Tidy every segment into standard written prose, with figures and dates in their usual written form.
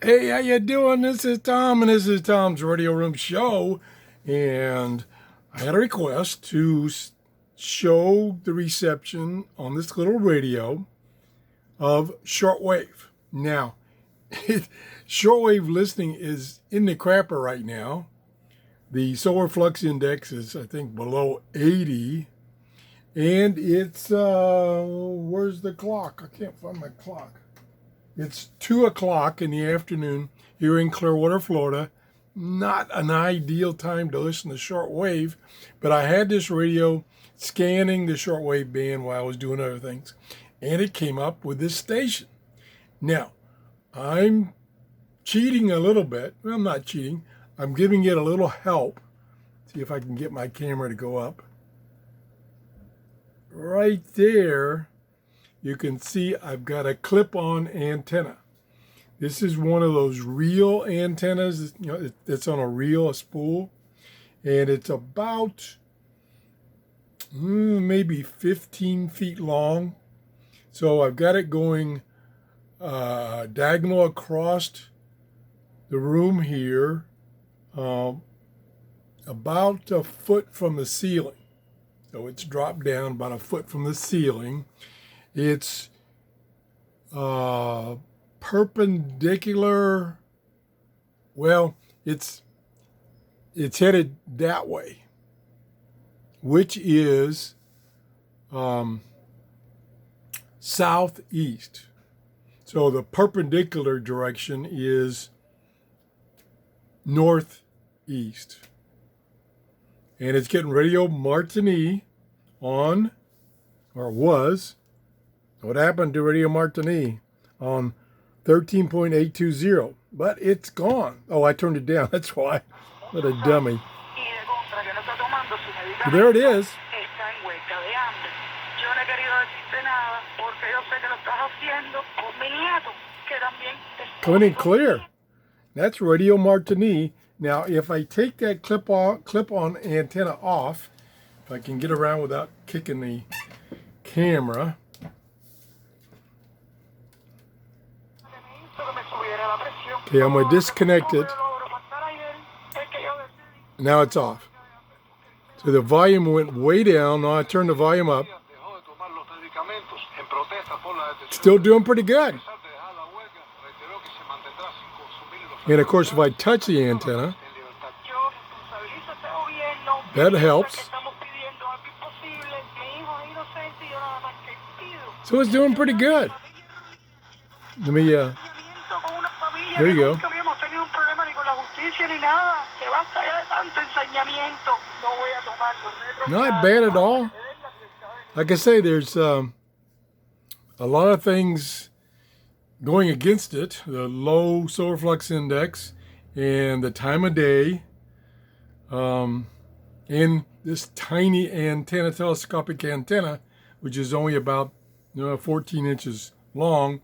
Hey, how you doing? This is Tom, and this is Tom's Radio Room Show. And I had a request to show the reception on this little radio of shortwave. Now, shortwave listening is in the crapper right now. The solar flux index is, I think, below 80. And it's, where's the clock? I can't find my clock. It's 2 o'clock in the afternoon here in Clearwater, Florida. Not an ideal time to listen to shortwave, but I had this radio scanning the shortwave band while I was doing other things, and it came up with this station. Now, I'm cheating a little bit. Well, I'm not cheating. I'm giving it a little help. See if I can get my camera to go up. Right there, you can see I've got a clip-on antenna. This is one of those reel antennas, it's on a reel, a spool, and it's about maybe 15 feet long. So I've got it going diagonal across the room here, about a foot from the ceiling. So it's dropped down about a foot from the ceiling. It's perpendicular. Well, it's headed that way, which is southeast. So the perpendicular direction is northeast. And it's getting Radio Martini on, or was. What happened to Radio Martini on 13.820? But it's gone. Oh, I turned it down. That's why. What a dummy. But there it is. Coming in clear. That's Radio Martini. Now, if I take that clip-on antenna off, if I can get around without kicking the camera. Okay, I'm going to disconnect it. Now it's off. So the volume went way down. Now I turned the volume up. Still doing pretty good. And of course, if I touch the antenna, that helps. So it's doing pretty good. Let me, there you go. Not bad at all. Like I say, there's a lot of things going against it. The low solar flux index and the time of day. And this tiny antenna, telescopic antenna, which is only about 14 inches long,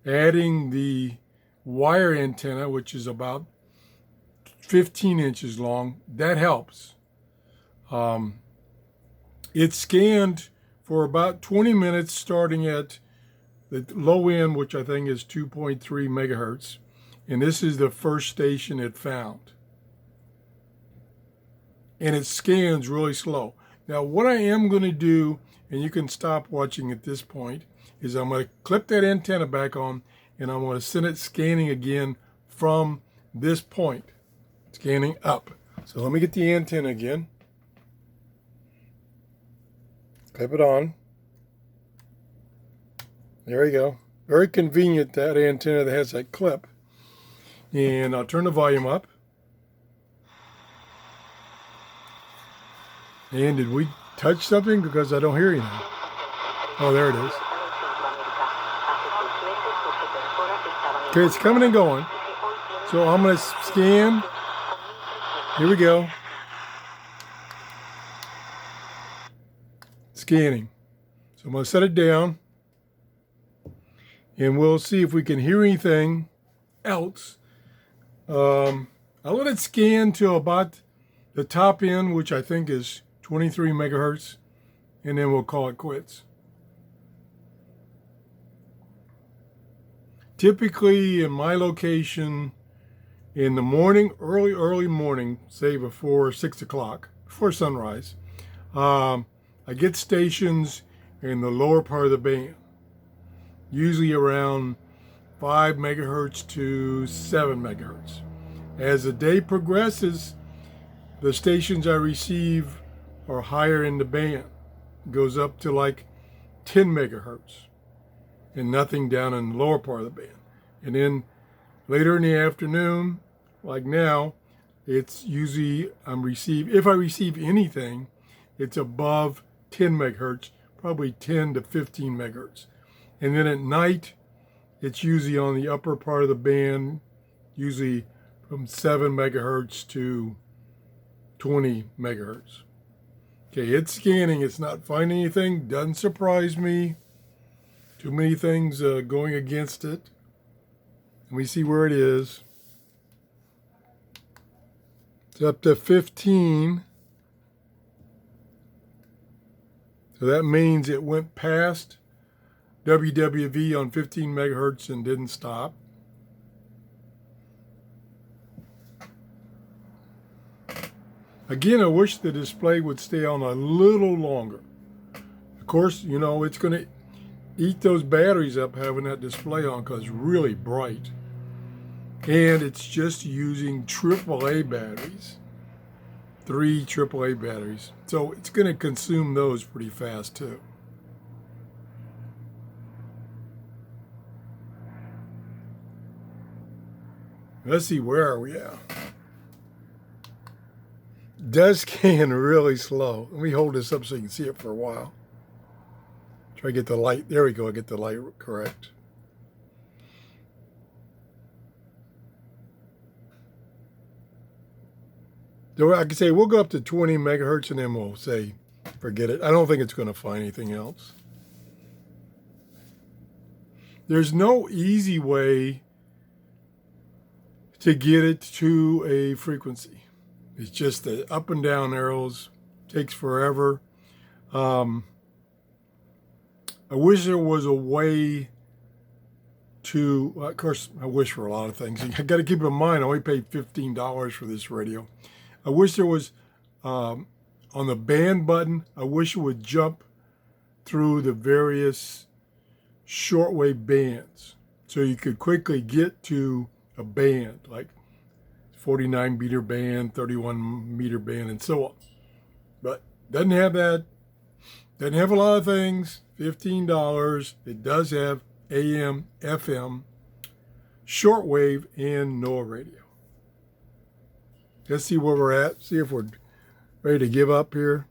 adding the wire antenna, which is about 15 inches long, that helps. It scanned for about 20 minutes, starting at the low end, which I think is 2.3 megahertz. And this is the first station it found. And it scans really slow. Now, what I am going to do, and you can stop watching at this point, is I'm going to clip that antenna back on, and I'm going to send it scanning again from this point, scanning up. So let me get the antenna again. Clip it on. There you go. Very convenient, that antenna that has that clip. And I'll turn the volume up. And did we touch something? Because I don't hear anything. Oh, there it is. Okay, it's coming and going. So I'm going to scan. Here we go. Scanning. So I'm going to set it down. And we'll see if we can hear anything else. I'll let it scan to about the top end, which I think is 23 megahertz, and then we'll call it quits. Typically in my location, in the morning, early morning, say before 6 o'clock, before sunrise, I get stations in the lower part of the band, usually around 5 megahertz to 7 megahertz. As the day progresses, the stations I receive are higher in the band. It goes up to like 10 megahertz and nothing down in the lower part of the band. And then later in the afternoon, like now, it's usually if I receive anything, it's above 10 megahertz, probably 10 to 15 megahertz. And then at night, it's usually on the upper part of the band, usually from 7 megahertz to 20 megahertz. Okay, it's scanning, it's not finding anything, doesn't surprise me. Too many things going against it. Let me see where it is. It's up to 15. So that means it went past WWV on 15 megahertz and didn't stop. Again, I wish the display would stay on a little longer. Of course, you know, it's going to eat those batteries up having that display on because it's really bright. And it's just using AAA batteries, 3 AAA batteries. So it's going to consume those pretty fast too. Let's see, where are we at? Does scan really slow. Let me hold this up so you can see it for a while. Try to get the light. There we go. I get the light correct. So I can say we'll go up to 20 megahertz and then we'll say forget it. I don't think it's going to find anything else. There's no easy way to get it to a frequency. It's just the up and down arrows. Takes forever. I wish there was a way to, of course, I wish for a lot of things. I got to keep in mind, I only paid $15 for this radio. I wish there was, on the band button, I wish it would jump through the various shortwave bands. So you could quickly get to a band, like 49 meter band, 31 meter band, and so on. But doesn't have that. Doesn't have a lot of things. $15. It does have AM, FM, shortwave, and NOAA radio. Let's see where we're at. See if we're ready to give up here.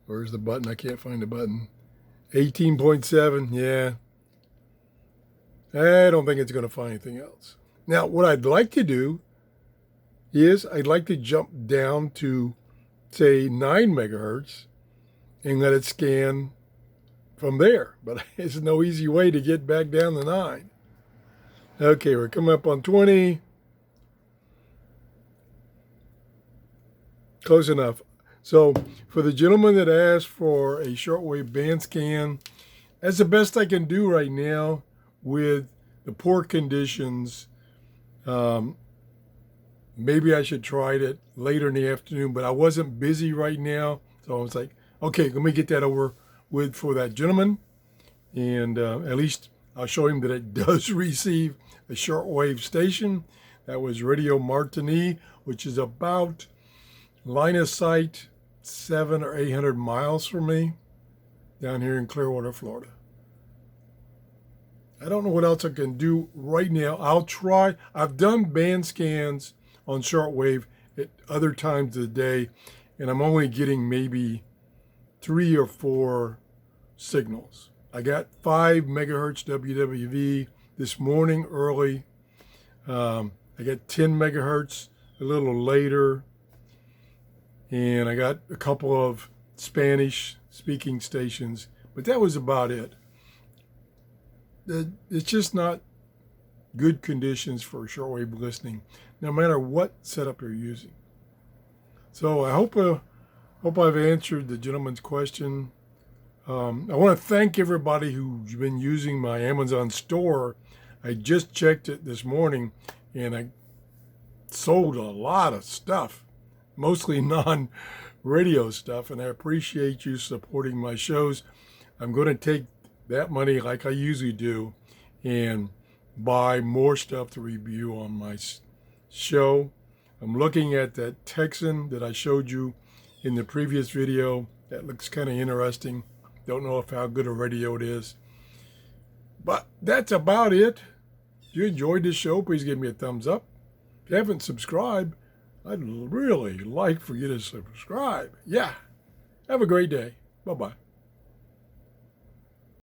Where's the button? I can't find the button. 18.7. Yeah. I don't think it's going to find anything else. Now, what I'd like to do is I'd like to jump down to, say, 9 megahertz and let it scan from there. But there's no easy way to get back down to 9. Okay, we're coming up on 20. Close enough. So for the gentleman that asked for a shortwave band scan, that's the best I can do right now with the poor conditions. Maybe I should try it later in the afternoon, but I wasn't busy right now. So I was like, okay, let me get that over with for that gentleman. And at least I'll show him that it does receive a shortwave station. That was Radio Martini, which is about line of sight 700 or 800 miles from me down here in Clearwater, Florida. I don't know what else I can do right now. I'll try. I've done band scans on shortwave at other times of the day, and I'm only getting maybe 3 or 4 signals. I got 5 megahertz WWV this morning early. I got 10 megahertz a little later. And I got a couple of Spanish speaking stations, but that was about it. It's just not good conditions for shortwave listening, no matter what setup you're using. So I hope I've answered the gentleman's question. I want to thank everybody who's been using my Amazon store. I just checked it this morning, and I sold a lot of stuff, mostly non-radio stuff, and I appreciate you supporting my shows. I'm going to take that money, like I usually do, and buy more stuff to review on my show. I'm looking at that Texan that I showed you in the previous video. That looks kind of interesting. Don't know how good a radio it is. But that's about it. If you enjoyed this show, please give me a thumbs up. If you haven't subscribed, I'd really like for you to subscribe. Yeah. Have a great day. Bye-bye.